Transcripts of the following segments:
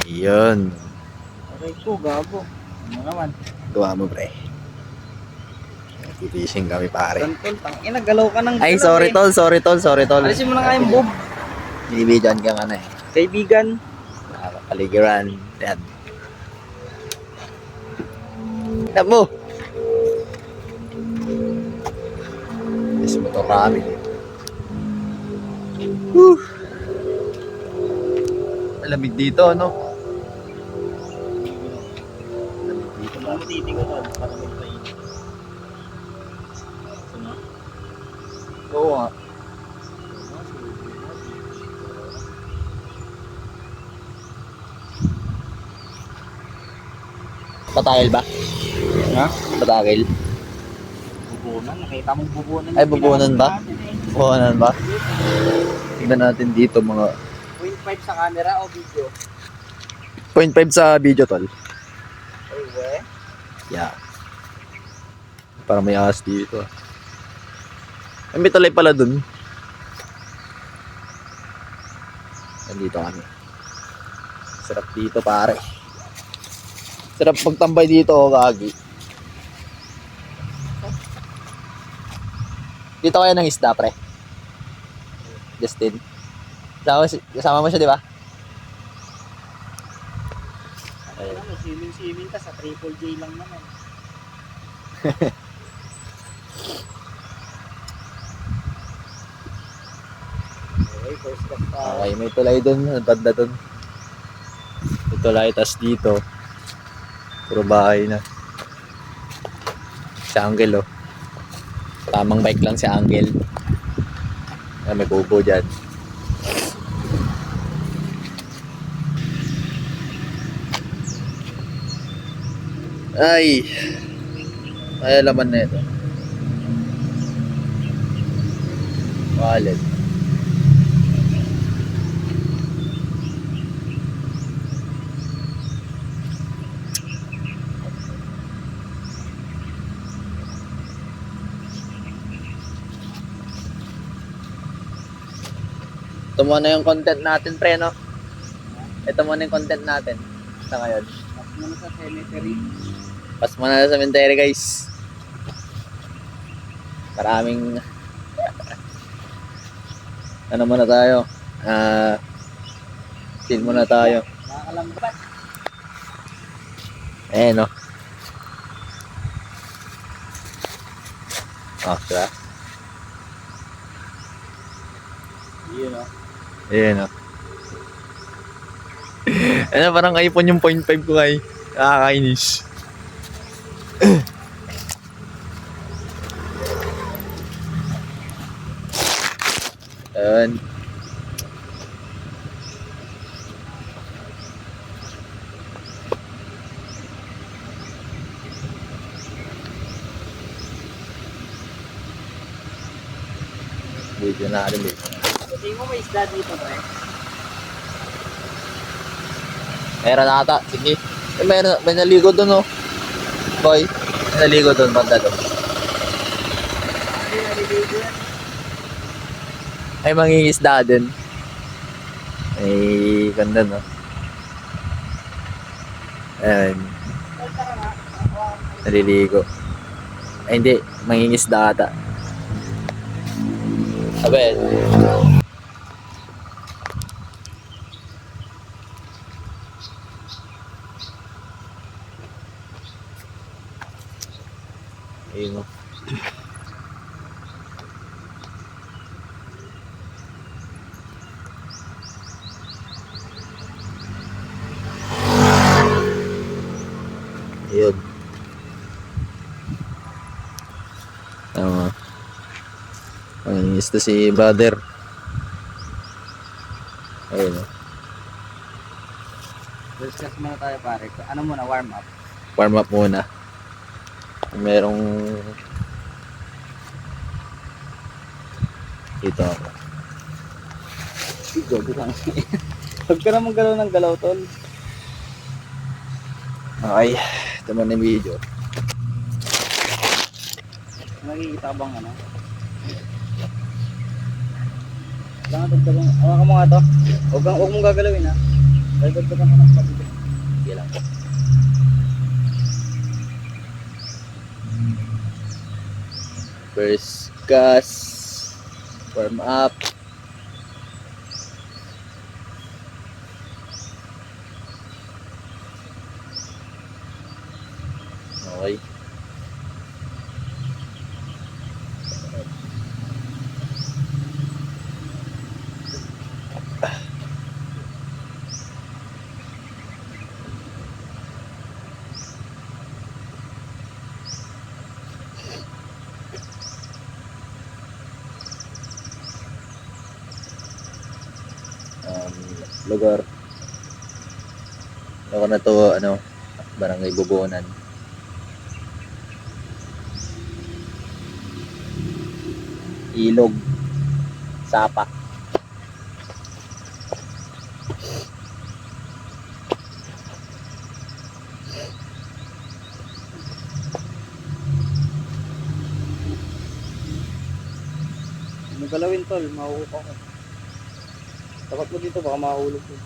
Ayun. Aray ko, gago. Ano naman? Gawa mo, pre. Fishing kami, pare. Tol, tangina, galaw ka ng Ay, galaw, sorry, eh. tol. Sorry, tol. Sorry, tol. Alisin mo na nga yung bob. Binibidyan ka nga na, eh. Kaibigan. Nakakapaligiran. Yan. Tignan mo. Yes, motor kami. Whew. Malamig dito, no? Malamig dito ba? Matiti ko tol, para mag-play. Oo nga. Patagil ba? Ha? Patagil? Bubunan, nakita mong bubunan. Ay, bubunan ba? Bubunan ba? Tignan natin dito mga 0.5 sa camera o video? 0.5 sa video, tol. Ay, we. Yeah. Para may ahas dito. Ay, may talay pala dun. Nandito kami. Sarap dito, pare. Sarap pagtambay dito, oh, gagi. Dito kaya ng isda, pre. Justin. Kasama mo siya, di ba? Ano, swimming ka sa Triple J lang naman. Okay, first class pa. Okay, may tulay dun. Banda dun. May tulay, tas dito. Puro bahay na. Si Angel, oh. Tamang bike lang si Angel. May kubo dyan. Ay. Ay, laman na ito. Wallet. Ito muna yung content natin, pre, no? Ito muna yung content natin sa ngayon. Mas muna sa cemetery. Pas muna na sa cemetery, guys. Maraming ano muna tayo? Chill muna tayo. Nakakalambat. Eh, no? Oh, diba? Yun, no? Ayan, no? Ano, parang iPhone yung 0.5 ko, kay. Nakakainis. Ayan. Video na rin dito. Hindi mo may isda dito, pre. Meron ata. Sige. Eh, may naligo doon, oh. Boy. May naligo doon, banda doon. Hindi naliligo yan. Ay, mangingisda din. Ay, ganda, no? Ayan. Tol, tara nga. Naliligo. Ay, hindi. Mangingisda ata. Abel. Ayun, no? Ayun. Tama. Ayun, ito si brother. Ayun, no? First class muna tayo, pare. Ano muna, warm up? Warm up muna. Merong dito ako. Gogo lang. Huwag ka naman galaw ng galaw, tol. Okay, ito mo na yung video. Nakikita bang ano? Lang dagdagan. Hawakan mo nga to. Huwag mong gagalawin, ha. Dagdagan ko ng pabigat. Sige lang. First gas. Warm up. Okay. Lugar. Ako na to, Barangay Bubuonan. Ilog. Sapa. Ano galawin tol? Mahuhuk ako. Tapat mo dito baka mahulog ko.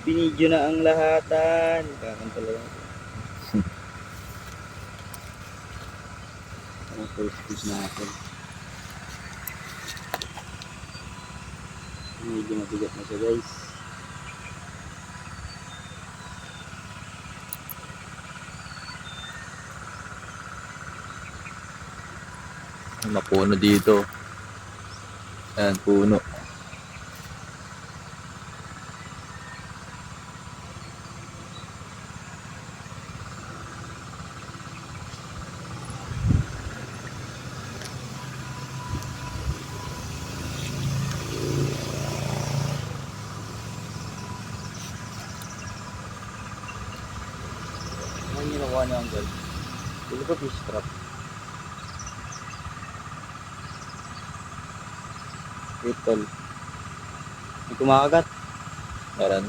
Binidyo na ang lahatan. Kakanta lang ako. Ang first piece natin. Medyo mabigat na siya guys. Mapuno dito. Ayan, puno. Ano yung nakuha niya ang gold? Dili ko fish trap. Wait tol. May kumakagat. Meron.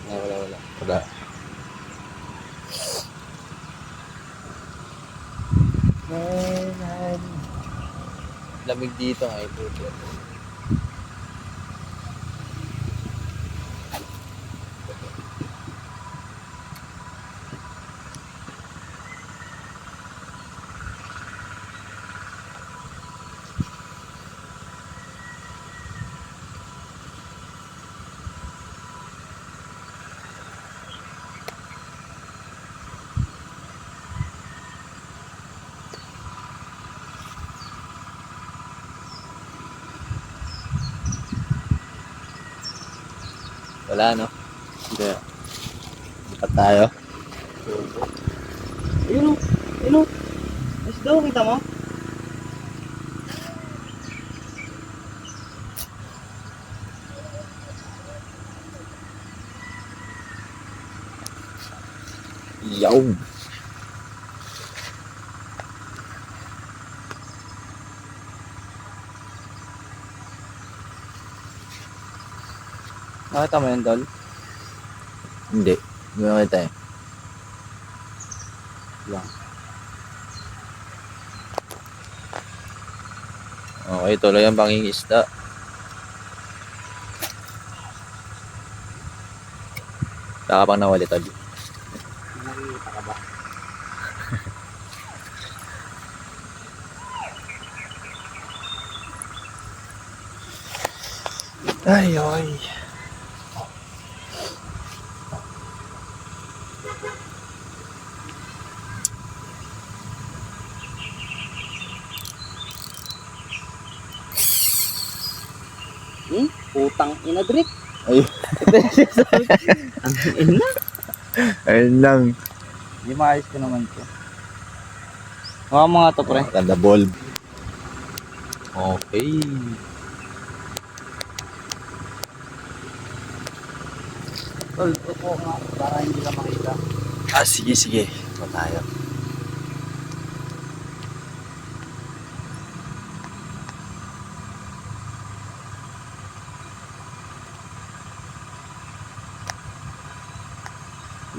Wala. Wala. Lamig dito nga ito. Wala, no? Hindi. Lipat tayo. Ayun o. Ayun o. Mas daw, kita mo? Yaw! Nakita mo yun, Dol? Hindi. Hindi mo nakita eh. Lang. Okay, tuloy ang pangingisda. Saka pang nawali tol. Nakikita ka ba? Ay, ay. Putang ina, Drake. Ay. Ang ina. Ayun lang. Hindi maayos ko naman ito. Mga mga to, pre. Ganda bulb. Okay. Tol, upo nga para hindi ka makita. Sige. Ito tayo.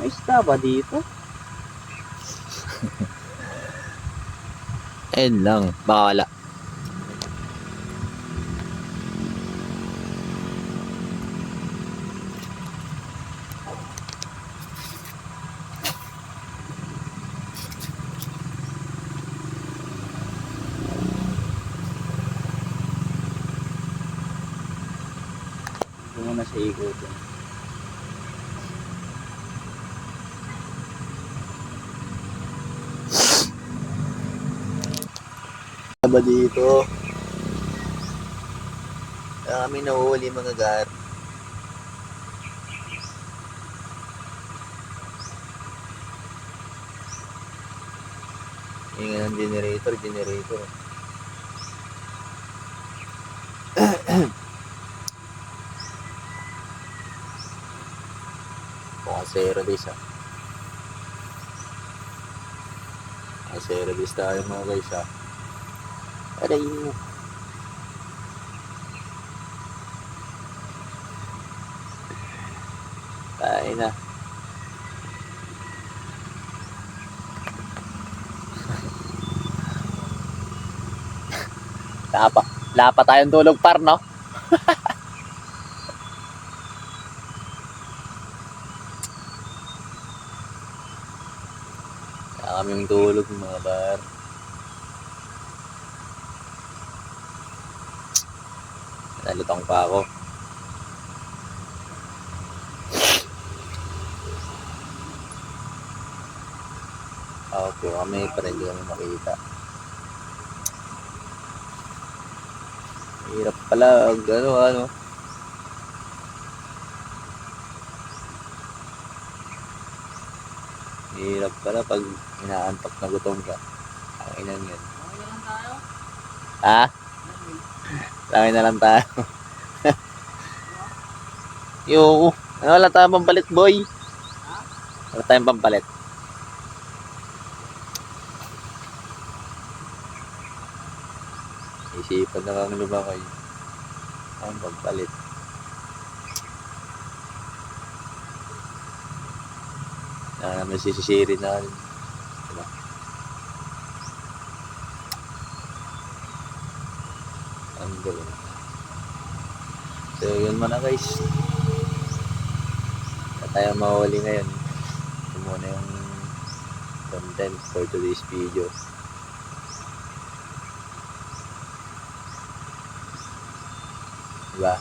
May isda ba dito? Ayun lang. Baka wala. Ito muna sa ikot. Ba dito? Kaya kami nahuhuli mga gar. Ingin ang generator. Kasero dis ah. Kasero dis tayo mga guys ah. Aray mo. Tayo na. Lapa tayong tulog par, no? Kaya kaming tulog mga bar. Nalutang pa ako. Okay, kami pa rin hindi kami makita. Hirap pala, ano. Hirap pala pag inaantok na gutom ka. Ang inan yan. Okay na lang tayo. Ha? Langin na lang tayo. Yo, ano wala tayong pampalit, boy? Ha? Wala tayong pampalit. Isipan na kang lumakay. Ang pampalit. Naman sisisirin na. Diba? Ang galing. So yun muna guys. Na tayo mahuli ngayon. Ito muna yung content for today's video. Diba?